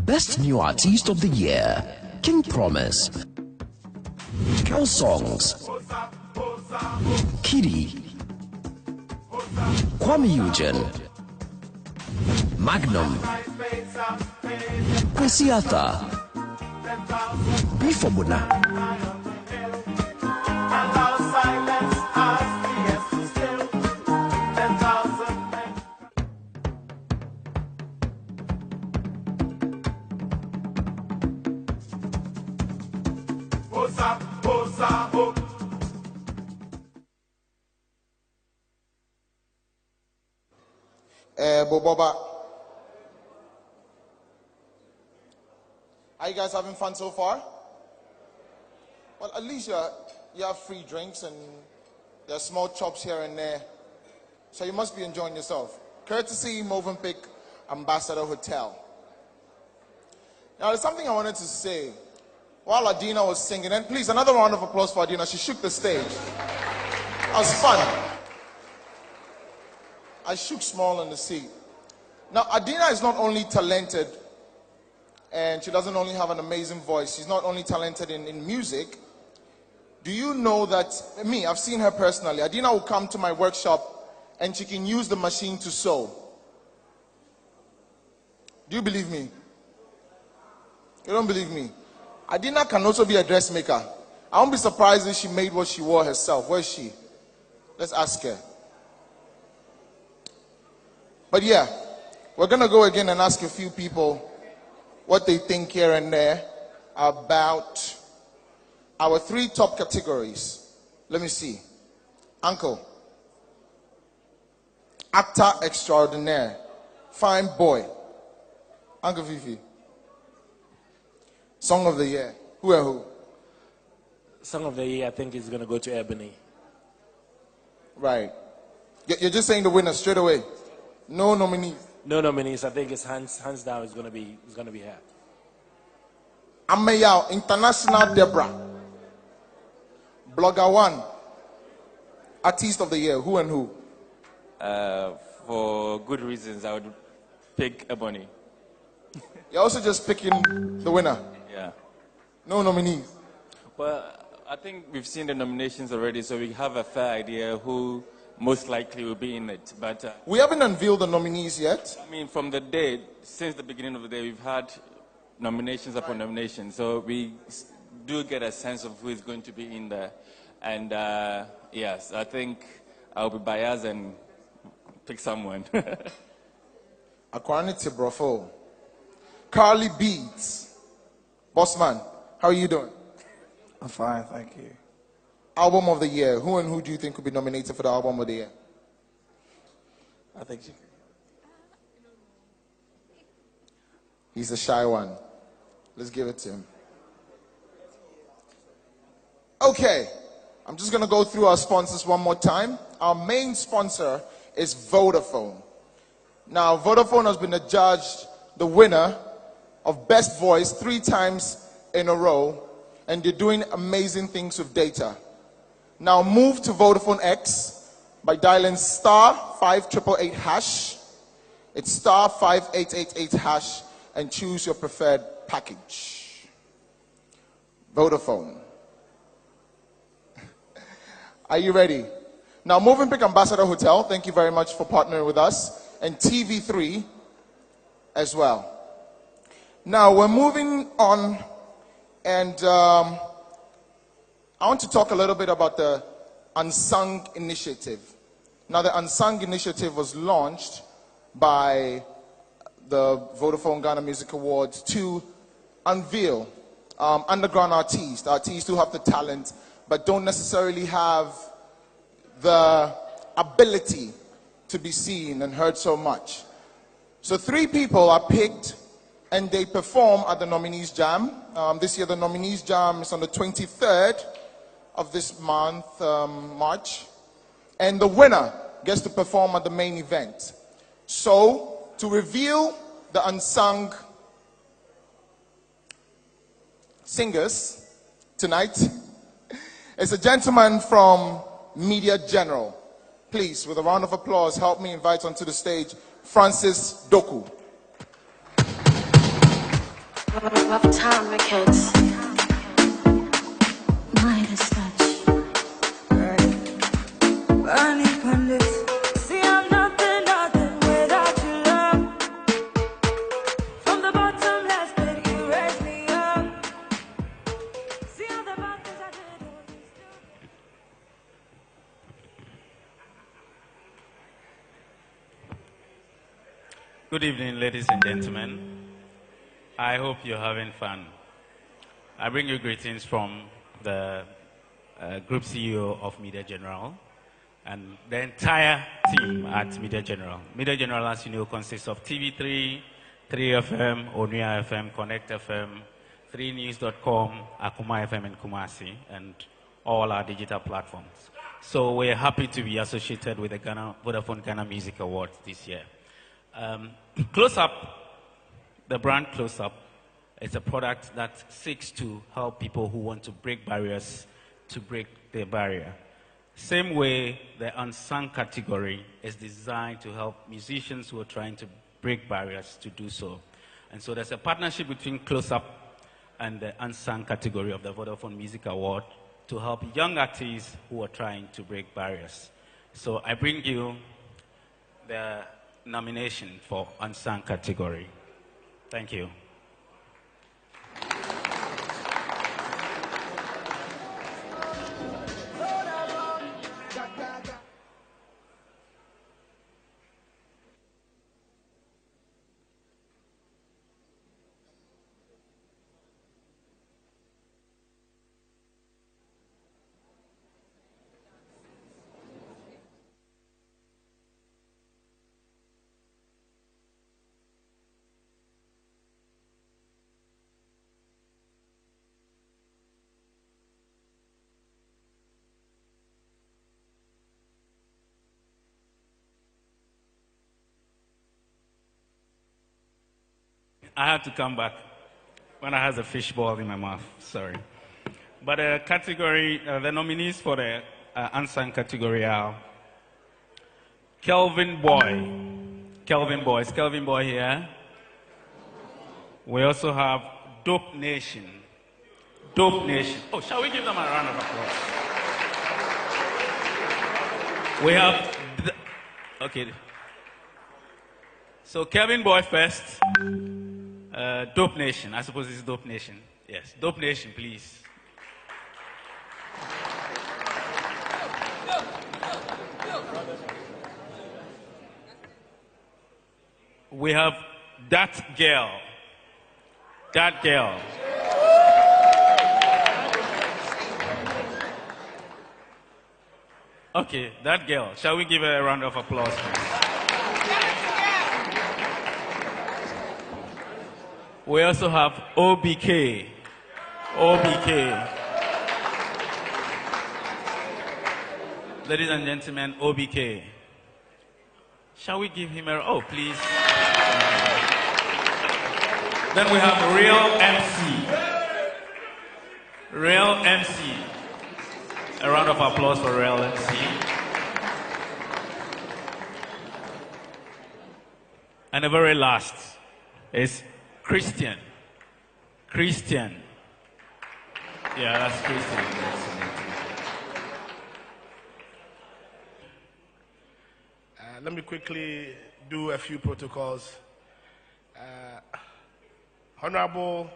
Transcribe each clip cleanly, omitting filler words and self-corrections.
Best New Artist of the Year, King Promise. Girl Songs, Kitty, Kwame Eugene, Magnum, Kwesi Arthur, Bifobuna. Boba. Are you guys having fun so far? Well, at least you have free drinks and there are small chops here and there. So you must be enjoying yourself. Courtesy Movenpick Ambassador Hotel. Now, there's something I wanted to say while Adina was singing. And please, another round of applause for Adina. She shook the stage. That was fun. I shook small in the seat. Now, Adina is not only talented, and she doesn't only have an amazing voice. She's not only talented in music. Do you know that, I've seen her personally. Adina will come to my workshop, and she can use the machine to sew. Do you believe me? You don't believe me? Adina can also be a dressmaker. I won't be surprised if she made what she wore herself. Where is she? Let's ask her. But yeah, we're going to go again and ask a few people what they think here and there about our 3 top categories. Let me see. Uncle. Actor extraordinaire. Fine boy. Uncle Fifi. Song of the year. Who and who? Song of the year, I think, is going to go to Ebony. Right. You're just saying the winner straight away. No nominees. No nominees. I think it's hands down. It's going to be her. Amayao, International Deborah. Blogger 1. Artist of the year. Who and who? For good reasons, I would pick Ebony. You're also just picking the winner. Yeah. No nominees. Well, I think we've seen the nominations already, so we have a fair idea who most likely will be in it. But we haven't unveiled the nominees yet. I mean, from the day, since the beginning of the day, we've had nominations upon nominations. So we do get a sense of who is going to be in there. And yes, I think I'll be biased and pick someone. Akwarani Tibrofo. Carly Beats. Bossman, how are you doing? I'm fine, thank you. Album of the year. Who and who do you think could be nominated for the album of the year? I think she. He's a shy one. Let's give it to him. Okay. I'm just going to go through our sponsors one more time. Our main sponsor is Vodafone. Now, Vodafone has been adjudged the winner of Best Voice 3 times in a row, and they're doing amazing things with data. Now move to Vodafone X by dialing *5888#. It's *5888# and choose your preferred package. Vodafone. Are you ready? Now, Movenpick Ambassador Hotel, thank you very much for partnering with us, and TV3 as well. Now, we're moving on, and I want to talk a little bit about the Unsung Initiative. Now, the Unsung Initiative was launched by the Vodafone Ghana Music Awards to unveil underground artists who have the talent but don't necessarily have the ability to be seen and heard so much. So 3 people are picked and they perform at the Nominees Jam. This year the Nominees Jam is on the 23rd of this month, March. And the winner gets to perform at the main event. So, to reveal the unsung singers tonight is a gentleman from Media General. Please, with a round of applause, help me invite onto the stage Francis Doku. Rough time records. Midas touch. Burning pundits. See, I'm nothing without your love. From the bottom, last bit, you raised me up. See all the bad things I did, all you still. Good evening, ladies and gentlemen. I hope you're having fun. I bring you greetings from the Group CEO of Media General and the entire team at Media General. Media General, as you know, consists of TV3, 3FM, Onuya FM, Connect FM, 3news.com, Akuma FM in Kumasi, and all our digital platforms. So we're happy to be associated with the Vodafone Ghana Music Awards this year. Close Up, the brand Close Up, is a product that seeks to help people who want to break barriers to break their barrier. Same way, the unsung category is designed to help musicians who are trying to break barriers to do so. And so there's a partnership between Close Up and the unsung category of the Vodafone Music Award to help young artists who are trying to break barriers. So I bring you the nomination for unsung category. Thank you. I had to come back when I had a fishbowl in my mouth. Sorry. But the category, the nominees for the unsung category are Kelvin Boy. Kelvin Boy. Is Kelvin Boy here? We also have Dope Nation. Dope Nation. Oh, shall we give them a round of applause? We have... Okay. So Kelvin Boy first. Dope Nation. I suppose it's Dope Nation. Yes. Dope Nation, please. We have That Girl. That Girl. Okay, That Girl. Shall we give her a round of applause, please? We also have OBK. OBK. Ladies and gentlemen, OBK. Shall we give him a... Oh, please. Then we have Real MC. Real MC. A round of applause for Real MC. And the very last is Christian. Christian. Yeah, that's Christian. Let me quickly do a few protocols. Honorable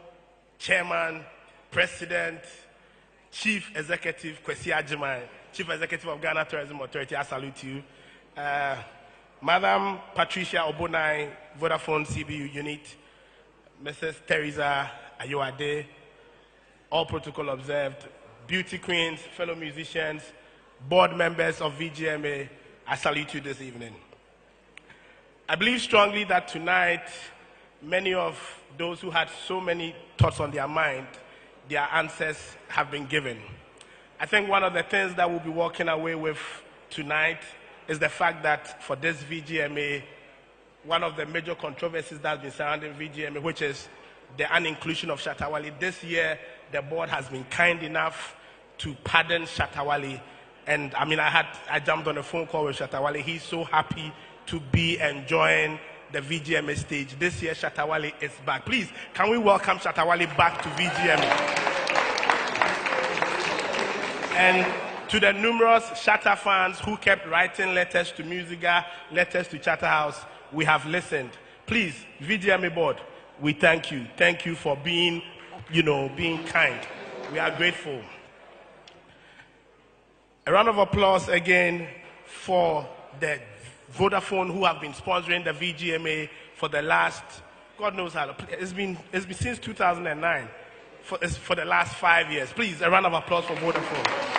Chairman, President, Chief Executive Kwesi Agyemang, Chief Executive of Ghana Tourism Authority, I salute you. Madam Patricia Obonai, Vodafone CBU Unit, Mrs. Teresa Ayoade, all protocol observed, beauty queens, fellow musicians, board members of VGMA, I salute you this evening. I believe strongly that tonight, many of those who had so many thoughts on their mind, their answers have been given. I think one of the things that we'll be walking away with tonight is the fact that for this VGMA, one of the major controversies that's been surrounding VGMA, which is the uninclusion of Shatta Wale. This year, the board has been kind enough to pardon Shatta Wale And I mean, I jumped on a phone call with Shatawale. He's so happy to be enjoying the VGMA stage. This year, Shatawale is back. Please, can we welcome Shatawale back to VGMA? And to the numerous Shatta fans who kept writing letters to Musica, letters to Charterhouse, we have listened. Please, VGMA board, we thank you. Thank you for being, being kind. We are grateful. A round of applause again for the Vodafone who have been sponsoring the VGMA for the last, God knows how, it's been since 2009, for the last 5 years. Please, a round of applause for Vodafone.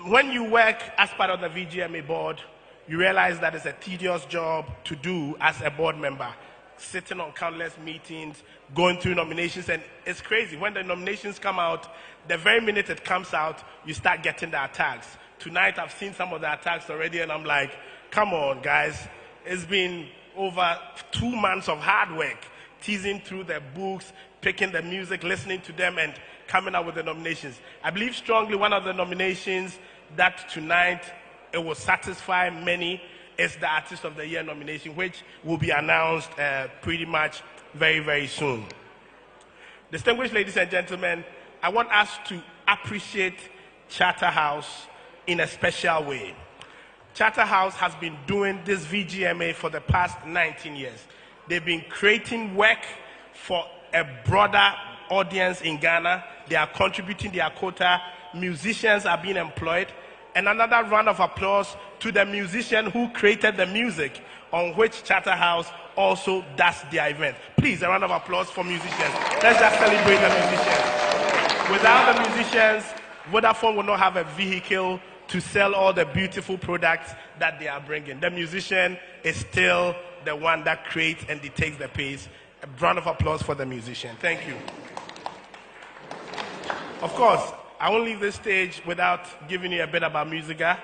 When you work as part of the VGMA board, you realize that it's a tedious job to do as a board member, sitting on countless meetings, going through nominations, and it's crazy. When the nominations come out, the very minute it comes out, you start getting the attacks. Tonight, I've seen some of the attacks already, and I'm like, come on, guys. It's been over 2 months of hard work, teasing through the books, picking the music, listening to them, and coming out with the nominations. I believe strongly one of the nominations that tonight it will satisfy many is the Artist of the Year nomination, which will be announced pretty much very, very soon. Distinguished ladies and gentlemen, I want us to appreciate Charterhouse in a special way. Charterhouse has been doing this VGMA for the past 19 years. They've been creating work for a broader audience in Ghana. They are contributing their quota. Musicians are being employed. And another round of applause to the musician who created the music on which Charterhouse also does their event. Please, a round of applause for musicians. Let's just celebrate the musicians. Without the musicians, Vodafone will not have a vehicle to sell all the beautiful products that they are bringing. The musician is still the one that creates and dictates the pace. A round of applause for the musician. Thank you. Of course, I won't leave this stage without giving you a bit about Musica.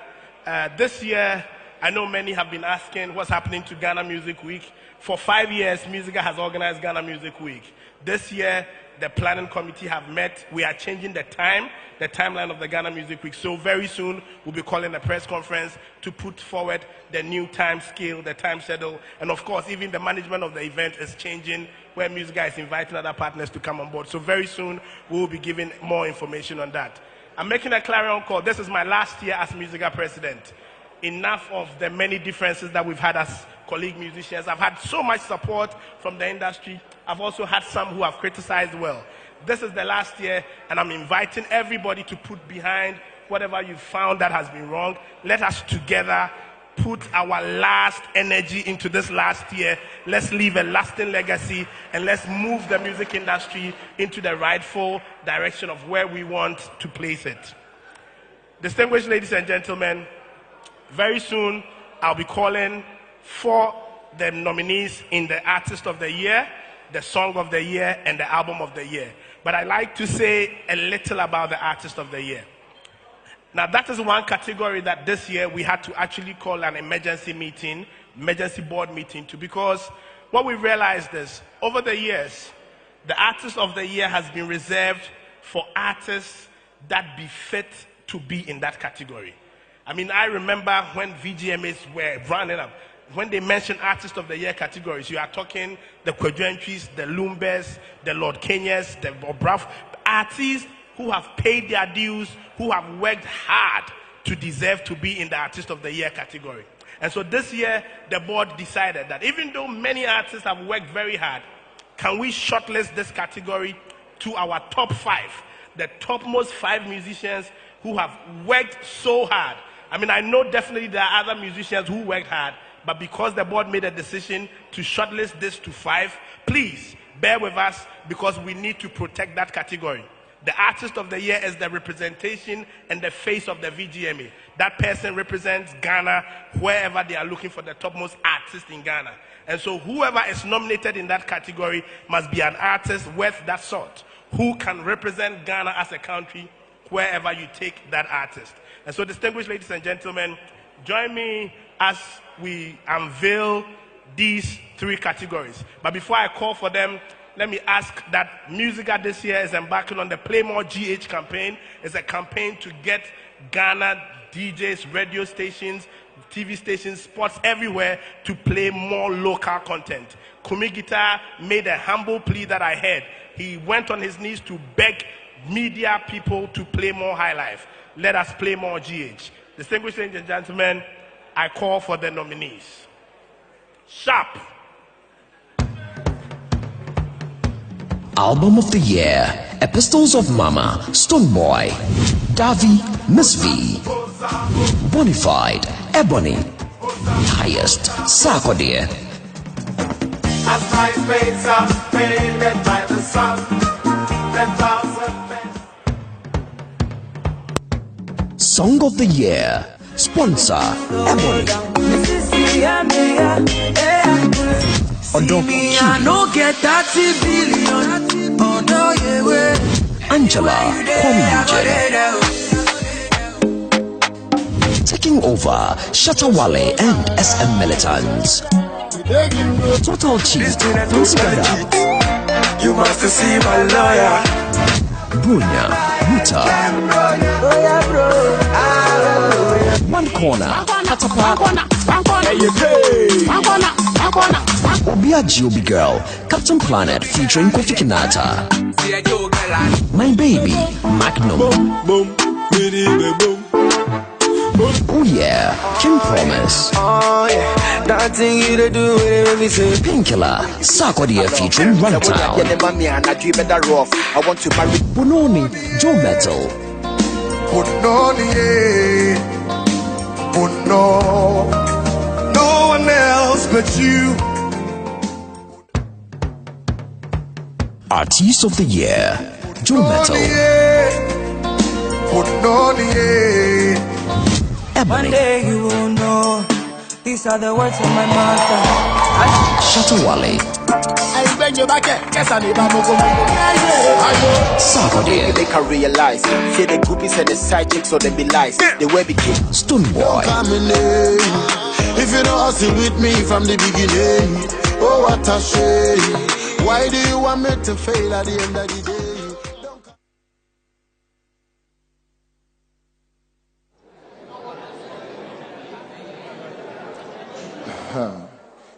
This year, I know many have been asking what's happening to Ghana Music Week. For 5 years, Musica has organized Ghana Music Week. This year, the planning committee have met. We are changing the timeline of the Ghana Music Week. So very soon, we'll be calling a press conference to put forward the new time scale, the time schedule. And of course, even the management of the event is changing, where Musica is inviting other partners to come on board. So very soon, we will be giving more information on that. I'm making a clarion call. This is my last year as Musica president. Enough of the many differences that we've had as colleague musicians. I've had so much support from the industry. I've also had some who have criticized well. This is the last year, and I'm inviting everybody to put behind whatever you found that has been wrong. Let us together put our last energy into this last year. Let's leave a lasting legacy, and let's move the music industry into the rightful direction of where we want to place it. Distinguished ladies and gentlemen, very soon I'll be calling for the nominees in the Artist of the Year, the Song of the Year, and the Album of the Year. But I'd like to say a little about the Artist of the Year. Now, that is one category that this year we had to actually call an emergency meeting, emergency board meeting too, because what we realized is, over the years, the Artist of the Year has been reserved for artists that befit to be in that category. I mean, I remember when VGMA'S were running up, when they mention Artist of the Year categories, you are talking the Kwadwentries, the Lumbers, the Lord Kenyas, the Obraf, artists who have paid their dues, who have worked hard to deserve to be in the Artist of the Year category. And so this year, the board decided that even though many artists have worked very hard, can we shortlist this category to our top 5, the topmost 5 musicians who have worked so hard. I mean, I know definitely there are other musicians who worked hard, but because the board made a decision to shortlist this to 5, please bear with us because we need to protect that category. The Artist of the Year is the representation and the face of the VGMA. That person represents Ghana wherever they are looking for the topmost artist in Ghana. And so whoever is nominated in that category must be an artist worth that sort, who can represent Ghana as a country wherever you take that artist. And so, distinguished ladies and gentlemen, join me as we unveil these 3 categories. But before I call for them, let me ask that Musica this year is embarking on the Play More GH campaign. It's a campaign to get Ghana DJs, radio stations, TV stations, sports everywhere to play more local content. Kumi Guitar made a humble plea that I heard. He went on his knees to beg media people to play more high life. Let us play more GH. Distinguished ladies and gentlemen, I call for the nominees. Sharp. Album of the Year, Epistles of Mama, Stoneboy, Davi, Miss V, Bonified, Ebony, Highest, Sarkodie. As my face up, faded by the sun, 10,000 Song of the Year, Sponsor, Ebony. Angela, taking over Shatawale and SM Militants. Total Chief, you must see my lawyer. Brunya, Ruta, One Corner, Katapa, Obiaji Obi Girl, Captain Planet featuring Kofi Kinata. My Baby, Magnum. Oh yeah, King Promise. Oh yeah, that thing you to do with me say. Painkiller, Sarkodie featuring Runtown. I want to marry Bononi, Joe Metal. Bononi, Bono. No one else but you. Artist of the Year, Joe Metal. Bononi. One day you will know. These are the words of my master. Shatawale. Sarkodie. They can realize. Say the groupies and the side chicks or them be lies. They will be kicked. Stoneboy. If you don't hustle with me from the beginning, oh what a shame. Why do you want me to fail at the end of the day?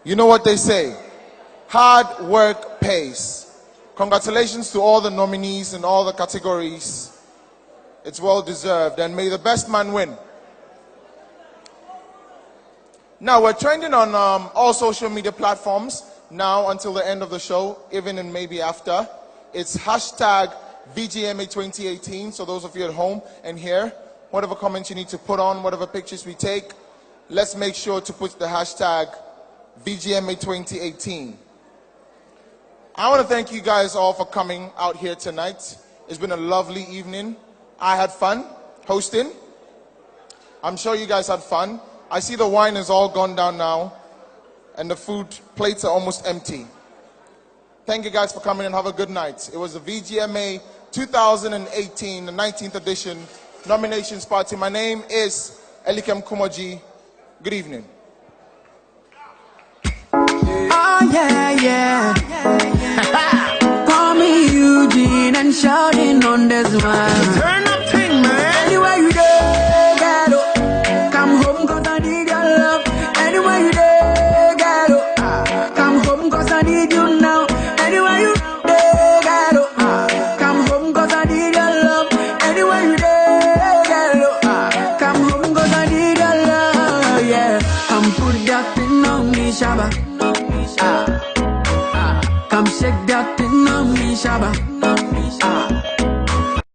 You know what they say, hard work pays. Congratulations to all the nominees in all the categories. It's well deserved, and may the best man win. Now we're trending on all social media platforms now until the end of the show, even and maybe after. It's hashtag VGMA 2018. So those of you at home and here, whatever comments you need to put on, whatever pictures we take, let's make sure to put the hashtag VGMA 2018. I want to thank you guys all for coming out here tonight. It's been a lovely evening. I had fun hosting. I'm sure you guys had fun. I see the wine is all gone down now and the food plates are almost empty. Thank you guys for coming and have a good night. It was the VGMA 2018, the 19th edition nominations party. My name is Elikem Kumoji. Good evening. Oh yeah, yeah. Call me Eugene and shouting on this one. Turn up thing, man. Anywhere you go, ghetto. Come home 'cause I need your love. Anywhere you go, ghetto. Come home 'cause I need you now. Anywhere you go, ghetto. Come home 'cause I need your love. Anywhere you go, ghetto. Come home 'cause I need your love. Yeah. Come put that thing on me, Shabba. Come shake that thing on me, Shabba.